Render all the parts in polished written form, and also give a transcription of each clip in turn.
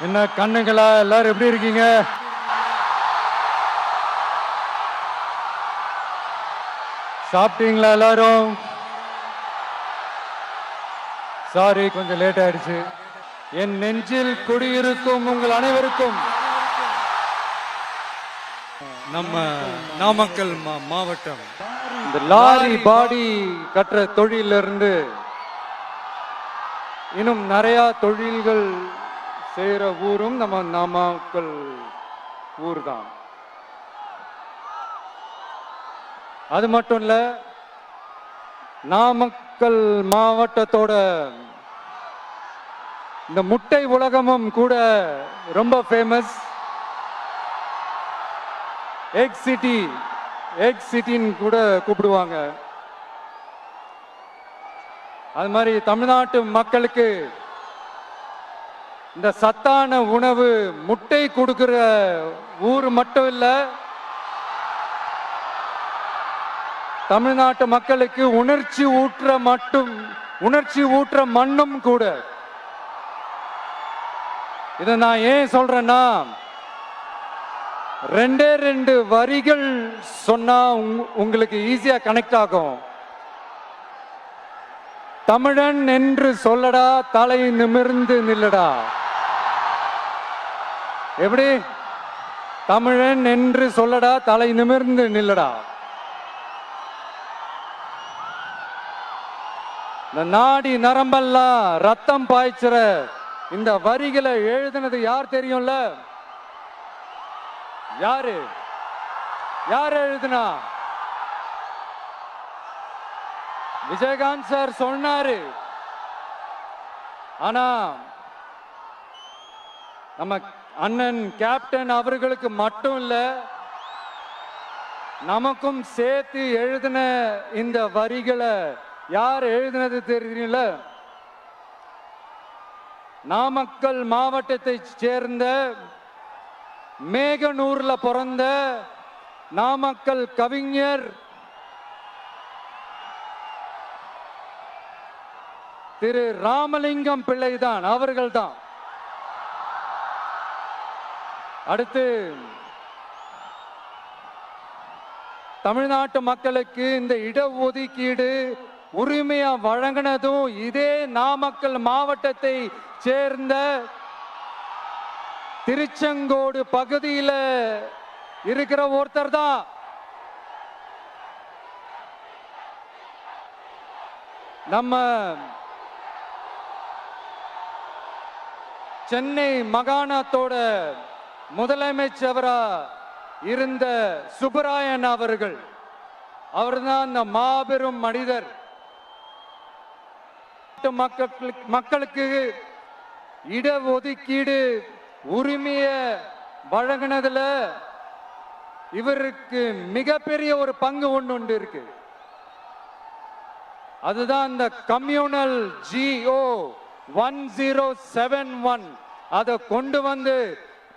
என்ன கண்ணுங்களா, எல்லாரும் எப்படி இருக்கீங்க? சாப்பிட்டீங்களா எல்லாரும்? சாரி, கொஞ்சம் லேட் ஆயிடுச்சு. என் நெஞ்சில் குடியிருக்கும் உங்கள் அனைவருக்கும் நம்ம நாமக்கல் மாவட்டம் இந்த லாரி பாடி கட்டுற தொழிலிருந்து இன்னும் நிறைய தொழில்கள் செய்யற ஊரும் நம்ம நாமக்கல் ஊர் தான். அது மட்டும் இல்ல, நாமக்கல் மாவட்டத்தோட இந்த முட்டை உலகமும் கூட ரொம்ப ஃபேமஸ். எக் சிட்டின்னு கூட கூப்பிடுவாங்க. அது மாதிரி தமிழ்நாட்டு மக்களுக்கு இந்த சத்தான உணவு முட்டை கொடுக்கிற ஊர் மட்டும் இல்ல, தமிழ்நாட்டு மக்களுக்கு உணர்ச்சி ஊற்ற மண்ணும் கூட. இதை நான் ஏன் சொல்றேன்னா, ரெண்டு வரிகள் சொன்னா உங்களுக்கு ஈஸியா கனெக்ட் ஆகும். தமிழன் என்று சொல்லடா, தலை நிமிர்ந்து நில்லடா. எப்படி? தமிழன் என்று சொல்லடா, தலை நிமிர்ந்து நில்லடா. இந்த நாடி நரம்பெல்லாம் ரத்தம் பாய்ச்சுற இந்த வரிகளை எழுதினது யார் தெரியும்ல? யாரு எழுதுனா? விஜயகாந்த் சார் சொன்னாரு. ஆனா நம்ம அண்ணன் கேப்டன் அவர்களுக்கு மட்டும் இல்ல, நமக்கும் சேர்த்து எழுதின இந்த வரிகளை யார் எழுதினது தெரியும்ல? நாமக்கல் மாவட்டத்தை சேர்ந்த மேகனூர்ல பிறந்த நாமக்கல் கவிஞர் திரு ராமலிங்கம் பிள்ளைதான், அவர்கள்தான். அடுத்து தமிழ்நாட்டு மக்களுக்கு இந்த இடஒதுக்கீடு உரிமையா வழங்கினதும் இதே நாமக்கல் மாவட்டத்தை சேர்ந்த திருச்செங்கோடு பகுதியில் இருக்கிற ஒருத்தர் தான். நம்ம சென்னை மாகாணத்தோட முதலமைச்சரா இருந்த சுப்பராயன் அவர்கள். அவர்தான் அந்த மாபெரும் மனிதர். மக்களுக்கு இடஒதுக்கீடு உரிமைய வழங்கினதுல இவருக்கு மிகப்பெரிய ஒரு பங்கு ஒன்று இருக்கு. அதுதான் இந்த கம்யூனல் GO 1071 அதை கொண்டு வந்து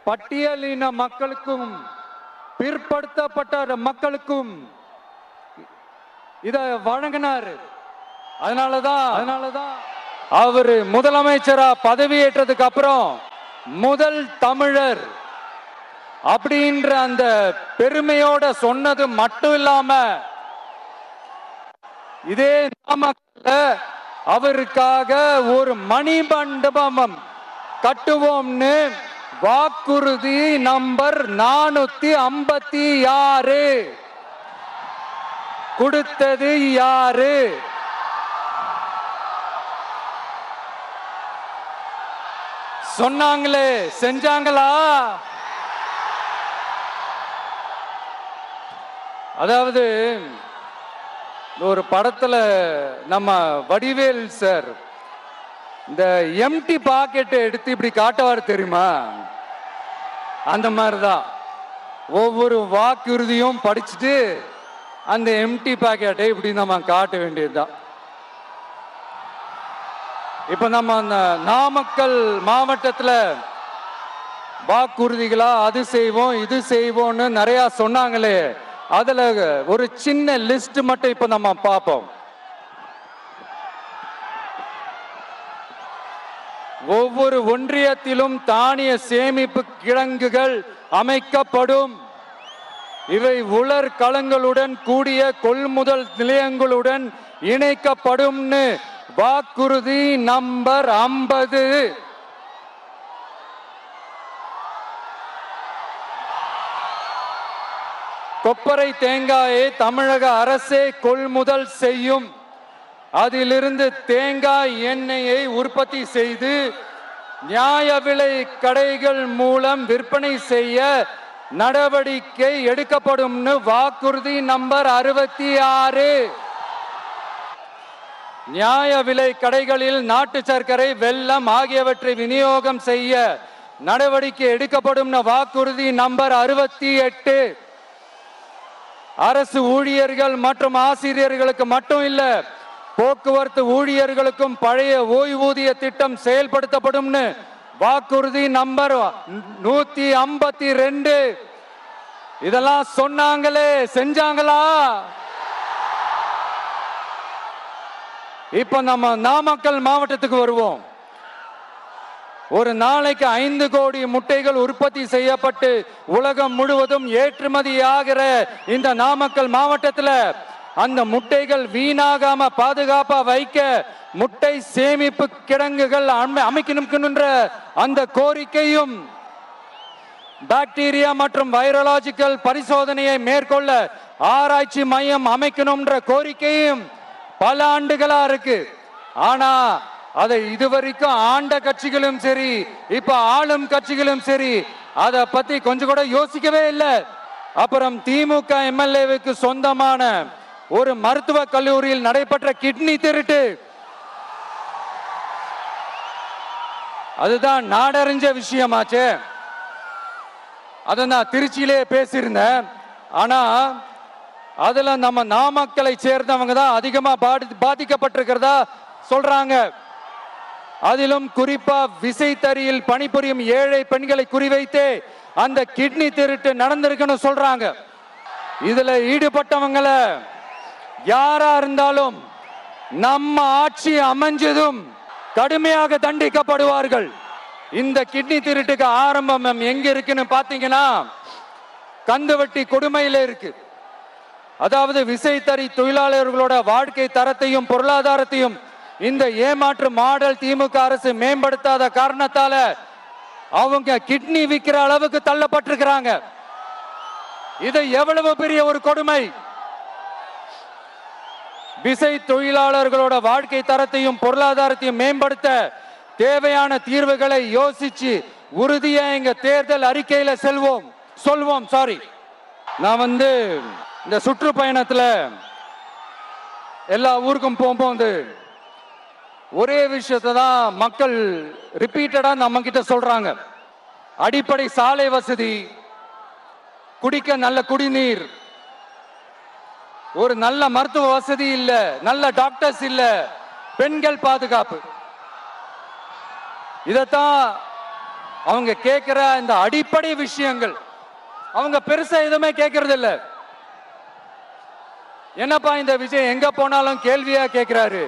பட்டியலின மக்களுக்கும் பிற்படுத்தப்பட்ட மக்களுக்கும் இத வழங்கினார். அதனாலதான் அவரு முதலமைச்சரா பதவியேற்றதுக்கு அப்புறம் முதல் தமிழர் அப்படின்ற அந்த பெருமையோட சொன்னது மட்டும் இல்லாம, இதே நாமக்கல்ல அவருக்காக ஒரு மணிமண்டபம் கட்டுவோம்னு வாக்குறுதி நம்பர் 456 கொடுத்தது யாரு? சொன்னாங்களே, செஞ்சாங்களா? அதாவது ஒரு படத்துல நம்ம வடிவேல் சார் இந்த எம்டி பாக்கெட்டை எடுத்து இப்படி காட்டுவார் தெரியுமா? அந்த மாதிரிதான் ஒவ்வொரு வாக்குறுதியும் படிச்சுட்டு அந்த எம்டி பாக்கெட்டை இப்படி நம்ம காட்ட வேண்டியதுதான். இப்ப நம்ம அந்த நாமக்கல் மாவட்டத்துல வாக்குறுதிகளா அது செய்வோம் இது செய்வோம்னு நிறைய சொன்னாங்களே, அதுல ஒரு சின்ன லிஸ்ட் மட்டும் இப்ப நம்ம பார்ப்போம். ஒவ்வொரு ஒன்றியத்திலும் தானிய சேமிப்பு கிடங்குகள் அமைக்கப்படும். இவை உலர் களங்களுடன் கூடிய கொள்முதல் நிலையங்களுடன் இணைக்கப்படும். வாக்குறுதி நம்பர் 50. கொப்பரை தேங்காயை தமிழக அரசே கொள்முதல் செய்யும். அதிலிருந்து தேங்காய் எண்ணெயை உற்பத்தி செய்து நியாய விலை கடைகள் மூலம் விற்பனை செய்ய நடவடிக்கை எடுக்கப்படும். வாக்குறுதி நம்பர் 66. நியாய விலை கடைகளில் நாட்டு சர்க்கரை, வெல்லம் ஆகியவற்றை விநியோகம் செய்ய நடவடிக்கை எடுக்கப்படும். வாக்குறுதி நம்பர் 68. அரசு ஊழியர்கள் மற்றும் ஆசிரியர்களுக்கு மட்டும் இல்ல, போக்குவரத்து ஊழியர்களுக்கும் பழைய ஓய்வூதிய திட்டம் செயல்படுத்தப்படும். வாக்குறுதி நம்பர் 152. இதெல்லாம் சொன்னாங்களே, செஞ்சாங்களா? இப்ப நம்ம நாமக்கல் மாவட்டத்துக்கு வருவோம். ஒரு நாளைக்கு 5 கோடி முட்டைகள் உற்பத்தி செய்யப்பட்டு உலகம் முழுவதும் ஏற்றுமதி ஆகிற இந்த நாமக்கல் மாவட்டத்தில் அந்த முட்டைகள் வீணாகாம பாதுகாப்பா வைக்க முட்டை சேமிப்பு கிடங்குகள் அமைக்கணும். அந்த கோரிக்கையும் பாக்டீரியா மற்றும் வைரலாஜிக்கல் பரிசோதனையை மேற்கொள்ள ஆராய்ச்சி மையம் அமைக்கணும்ன்ற கோரிக்கையும் பல ஆண்டுகளா இருக்கு. ஆனா அதை இதுவரைக்கும் ஆண்ட கட்சிகளும் சரி, இப்ப ஆளும் கட்சிகளும் சரி, அதை பத்தி கொஞ்சம் கூட யோசிக்கவே இல்லை. அப்புறம் திமுக எம்எல்ஏவுக்கு சொந்தமான ஒரு மருத்துவ கல்லூரியில் நடைபெற்ற கிட்னி திருட்டு, அதுதான் நாடறிஞ்ச விஷயமாச்சு. அதை நான் திருச்சியிலே பேசியிருந்தேன். ஆனா அதுல நம்ம நாமக்கலை சேர்ந்தவங்க தான் அதிகமா பாதிக்கப்பட்டிருக்கிறதா சொல்றாங்க. அதிலும் குறிப்பா விசைத்தறியில் பணிபுரியும் ஏழை பெண்களை குறிவைத்து அந்த கிட்னி திருட்டு நடந்திருக்குன்னு சொல்றாங்க. இதுல ஈடுபட்டவங்கள யாரா இருந்தாலும் நம்ம ஆட்சி அமைஞ்சதும் கடுமையாக தண்டிக்கப்படுவார்கள். இந்த கிட்னி திருட்டுக்கு ஆரம்பம் எங்க இருக்குன்னு பாத்தீங்கன்னா கந்துவட்டி கொடுமையில இருக்கு. அதாவது விசைத்தறி தொழிலாளர்களோட வாழ்க்கை தரத்தையும் பொருளாதாரத்தையும் இந்த ஏமாற்று மாடல் திமுக அரசு மேம்படுத்தாத காரணத்தால அவங்க கிட்னி விற்கிற அளவுக்கு தள்ளப்பட்டிருக்கிறாங்க. இது எவ்வளவு பெரிய ஒரு கொடுமை! விசை தொழிலாளர்களோட வாழ்க்கை தரத்தையும் பொருளாதாரத்தையும் மேம்படுத்த தேவையான தீர்வுகளை யோசிச்சு உறுதியா எங்க தேர்தல் அறிக்கையில சொல்வோம். நான் இந்த சுற்றுப்பயணத்துல எல்லா ஊருக்கும் போகும்போது ஒரே விஷயத்தை தான் மக்கள் ரிப்பீட்டடா நம்ம கிட்ட சொல்றாங்க. அடிப்படை சாலை வசதி, குடிக்க நல்ல குடிநீர், ஒரு நல்ல மருத்துவ வசதி இல்ல, நல்ல டாக்டர்ஸ் இல்ல, பெண்கள் பாதுகாப்பு. இதத்தான் அவங்க கேட்கிற இந்த அடிப்படை விஷயங்கள். அவங்க பெருசா எதுவுமே கேட்கறது இல்ல. என்னப்பா இந்த விஜய் எங்க போனாலும் கேள்வியா கேட்கிறாரு,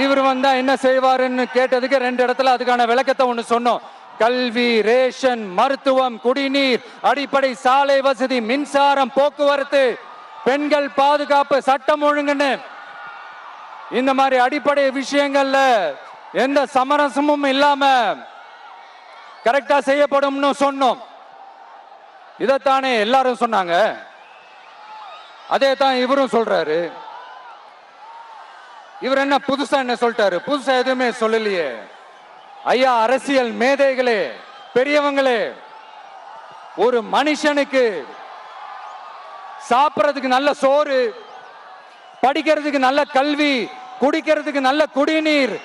இவர் வந்தா என்ன செய்வாருன்னு கேட்டதுக்கு 2 இடத்துல அதுக்கான விளக்கத்தை ஒண்ணு சொன்னோம். கல்வி, ரேஷன், மருத்துவம், குடிநீர், அடிப்படை சாலை வசதி, மின்சாரம், போக்குவரத்து, பெண்கள் பாதுகாப்பு, சட்டம் ஒழுங்குன்னு இந்த மாதிரி அடிப்படை விஷயங்கள்ல எந்த சமரசமும் இல்லாம கரெக்டா செய்யப்படும்னு சொன்னோம். இதைத்தானே எல்லாரும் சொன்னாங்க, அதே தான் இவரும் சொல்றாரு. இவர் என்ன புதுசா என்ன சொல்லிட்டாரு? புதுசா எதுவுமே சொல்லலையே. ஐயா, அரசியல் மேதைகளே, பெரியவங்களே, ஒரு மனுஷனுக்கு சாப்பிடறதுக்கு நல்ல சோறு, படிக்கிறதுக்கு நல்ல கல்வி, குடிக்கிறதுக்கு நல்ல குடிநீர்,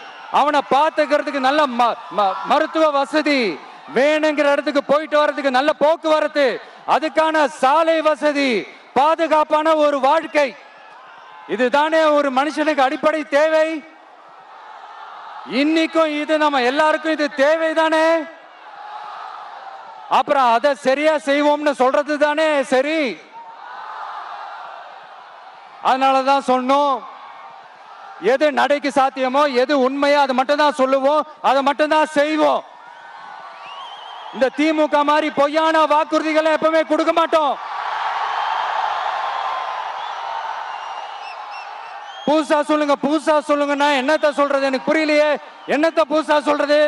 அவனை பார்த்துக்கிறதுக்கு நல்ல மருத்துவ வசதி, வேணுங்கிற இடத்துக்கு போயிட்டு வர்றதுக்கு நல்ல போக்குவரத்து, அதுக்கான சாலை வசதி, பாதுகாப்பான ஒரு வாழ்க்கை, இதுதானே ஒரு மனுஷனுக்கு அடிப்படை தேவை. இன்னைக்கும் இது நம்ம எல்லாருக்கும் இது தேவைதானே. அப்புறம் அதை சரியா செய்வோம்னு சொல்றது தானே சரி. அதனாலதான் சொன்னோம், எது நடைக்கு சாத்தியமோ எது உண்மையோ அதை மட்டும் தான் சொல்லுவோம், அதை மட்டும் தான் செய்வோம். இந்த திமுக மாதிரி பொய்யான வாக்குறுதிகளை எப்பவுமே கொடுக்க மாட்டோம். புதுசா சொல்லுங்க, புதுசா சொல்லுங்கன்னா என்னத்த சொல்றது எனக்கு புரியலையே. என்னத்த புதுசா சொல்றது?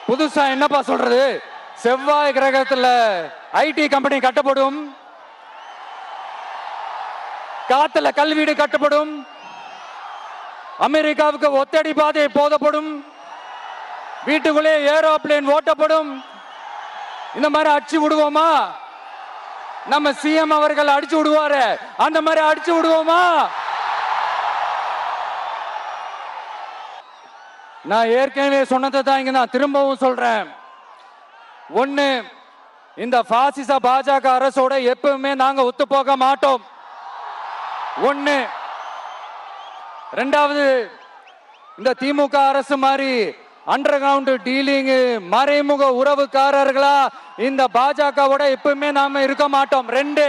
புதுசா என்னப்பா சொல்றது? செவ்வாய் கிரகத்துல ஐடி கம்பெனி கட்டப்படும், காத்துல கல்வீடு கட்டப்படும், அமெரிக்காவுக்கு ஒத்தடி பாதை போதப்படும், வீட்டுக்குள்ளே ஏரோப்ளேன் ஓட்டப்படும். இந்த மாதிரி அடிச்சு விடுவோமா? நம்ம சிஎம் அவர்கள் அடிச்சு விடுவாரு, அந்த மாதிரி அடிச்சு விடுவோமா? நான் ஏற்கனவே சொன்னதை தான் இங்க நான் திரும்பவும் சொல்றேன். ஒண்ணு, இந்த பாசிச பாஜக அரசோட எப்பவுமே நாங்க ஒத்து போக மாட்டோம். ஒண்ணு. ரெண்டாவது, இந்த திமுக அரசு மாதிரி அண்டர் கிரவுண்ட் டீலிங் மறைமுக உறவுக்காரர்களா இந்த பாஜகவோட எப்பவுமே நாம இருக்க மாட்டோம். ரெண்டு.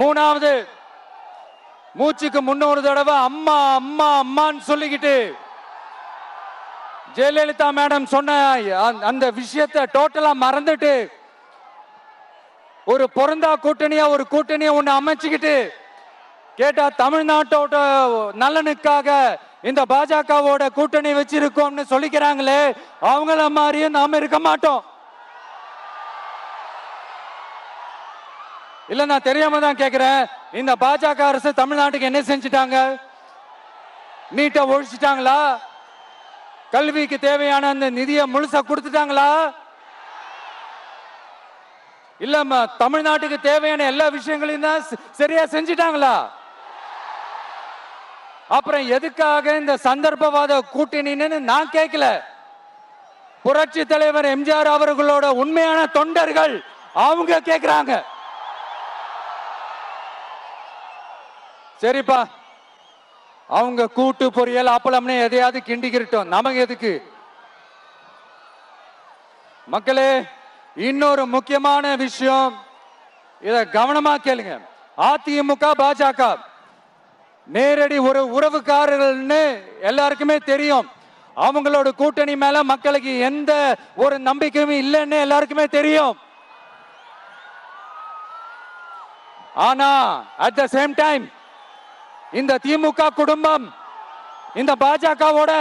மூணாவது, மூச்சுக்கு முன்னொரு தடவை அம்மா அம்மா அம்மான்னு சொல்லிக்கிட்டு ஜெயலலிதா மேடம் சொன்ன அந்த விஷயத்தை டோட்டலா மறந்துட்டு ஒரு பொருந்தா கூட்டணியா ஒரு கூட்டணியை ஒண்ணு அமைச்சுக்கிட்டு கேட்டா தமிழ்நாட்டோட நலனுக்காக இந்த பாஜகவோட கூட்டணி வச்சிருக்கோம்னு சொல்லிக்கிறாங்களே, அவங்கள மாதிரியே நாம இருக்க மாட்டோம். இல்ல, நான் தெரியாம தான் கேக்குறேன். இந்த பாஜக அரசு தமிழ்நாட்டுக்கு என்ன செஞ்சிட்டாங்க? நீட்டை ஒழிச்சிட்டாங்களா? கல்விக்கு தேவையான அந்த நிதியை முழுசா கொடுத்துட்டாங்களா? இல்ல தமிழ்நாட்டுக்கு தேவையான எல்லா விஷயங்களையும் தான் சரியா செஞ்சிட்டாங்களா? அப்புறம் எதுக்காக இந்த சந்தர்ப்பவாத கூட்டணின்னு நான் கேட்கல. புரட்சி தலைவர் எம்ஜிஆர் அவர்களோட உண்மையான தொண்டர்கள் அவங்க கேக்குறாங்க. சரிப்பா, அவங்க கூட்டு பொரியல் அப்பளம்னு எதையாவது கிண்டிக்கிட்டோம், நமக்கு எதுக்கு? மக்களே, இன்னொரு முக்கியமான விஷயம், இத கவனமா கேளுங்க. அதிமுக பாஜக நேரடி ஒரு உறவுக்காரர்கள்னு எல்லாருக்குமே தெரியும். அவங்களோட கூட்டணி மேல மக்களுக்கு எந்த ஒரு நம்பிக்கையும் இல்லைன்னு எல்லாருக்குமே தெரியும். ஆனா அட் த சேம் டைம் இந்த திமுக குடும்பம் இந்த பாஜகவோட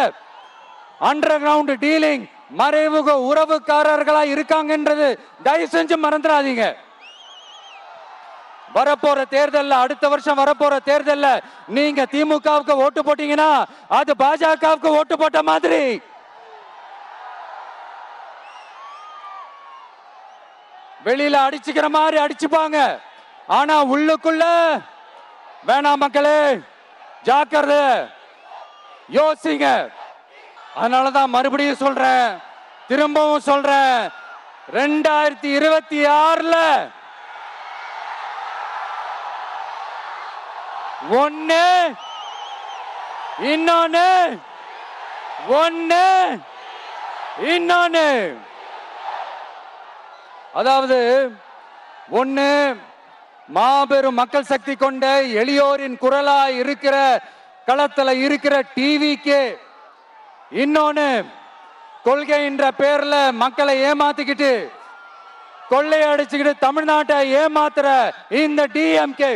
அண்டர் கிரவுண்ட் டீலிங் மறைமுக உறவுக்காரர்களா இருக்காங்கன்றது தயவு செஞ்சு மறந்துடாதீங்க. வரப்போற தேர்தல்ல, அடுத்த வருஷம் வரப்போற தேர்தல்ல நீங்க திமுகவுக்கு ஓட்டு போட்டீங்கன்னா அது பாஜகவுக்கு ஓட்டு போட்ட மாதிரி. வெளியில அடிச்சுக்கிற மாதிரி அடிச்சுப்பாங்க, ஆனா உள்ளுக்குள்ள வேணாம். மக்களே, ஜாக்கிரதை, யோசிங்க. அதனாலதான் மறுபடியும் சொல்றேன், திரும்பவும் சொல்றேன், 2026ல ஒண்ணு இன்னொன்னு, ஒண்ணு இன்னொன்னு. அதாவது ஒண்ணு, மாபெரும் மக்கள் சக்தி கொண்ட எளியோரின் குரலா இருக்கிற களத்துல இருக்கிற டிவிக்கு, இன்னொன்னு கொள்கை என்ற பேர்ல மக்களை ஏமாத்திக்கிட்டு கொள்ளையடிச்சுக்கிட்டு தமிழ்நாட்டை ஏமாத்துற இந்த டிஎம்கே.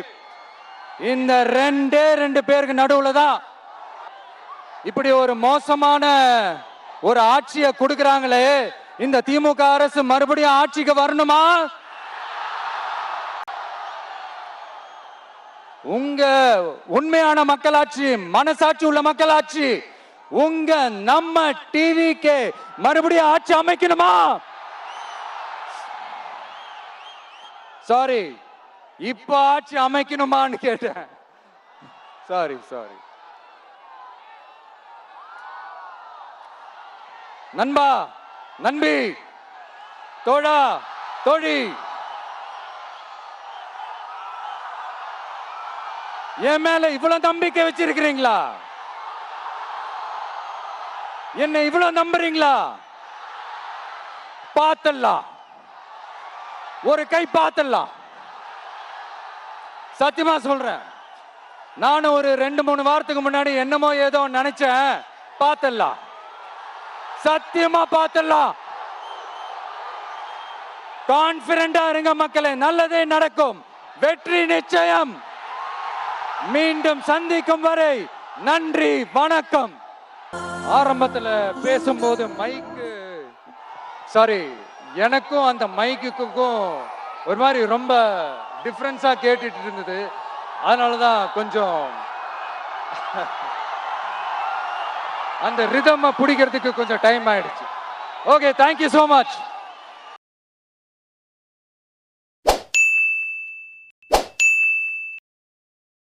இந்த ரெண்டு பேருக்கு நடுவுல தான் இப்படி ஒரு மோசமான ஒரு ஆட்சியை கொடுக்கறாங்களே. இந்த திமுக அரசு மறுபடியும் ஆட்சிக்கு வரணுமா? உங்க உண்மையான மக்களாட்சி, மனசாட்சி உள்ள மக்களாட்சி, உங்க நம்ம டிவிக்கு மறுபடியும் ஆட்சி அமைக்கணுமா? சாரி, இப்ப ஆட்சி அமைக்கணுமான்னு கேட்டேன். சாரி. நண்பா, நண்பி, தோழா, தோழி, என் மேல இவ்வளவு நம்பிக்கை வச்சிருக்கிறீங்களா? என்ன இவ்வளவு நம்புறீங்களா? பார்த்தலாம், ஒரு கை பார்த்தலாம். சத்தியமா சொல்றேன், நானும் ஒரு 2-3 வாரத்துக்கு முன்னாடி என்னமோ ஏதோ நினைச்சேன். பார்த்தலாம், சத்தியமா பார்த்தலாம். கான்பிடண்டா இருங்க மக்களே, நல்லதே நடக்கும், வெற்றி நிச்சயம். மீண்டும் சந்திக்கும் வரை நன்றி, வணக்கம். ஆரம்பத்தில் பேசும்போது எனக்கும் அந்த மைக்குக்கும் ஒரு மாதிரி ரொம்ப டிஃபரன்ஸா கேட்டுட்டு இருந்தது. அதனாலதான் கொஞ்சம் அந்த ரிதம் பிடிக்கிறதுக்கு கொஞ்சம் டைம் ஆயிடுச்சு. Okay, thank you so much.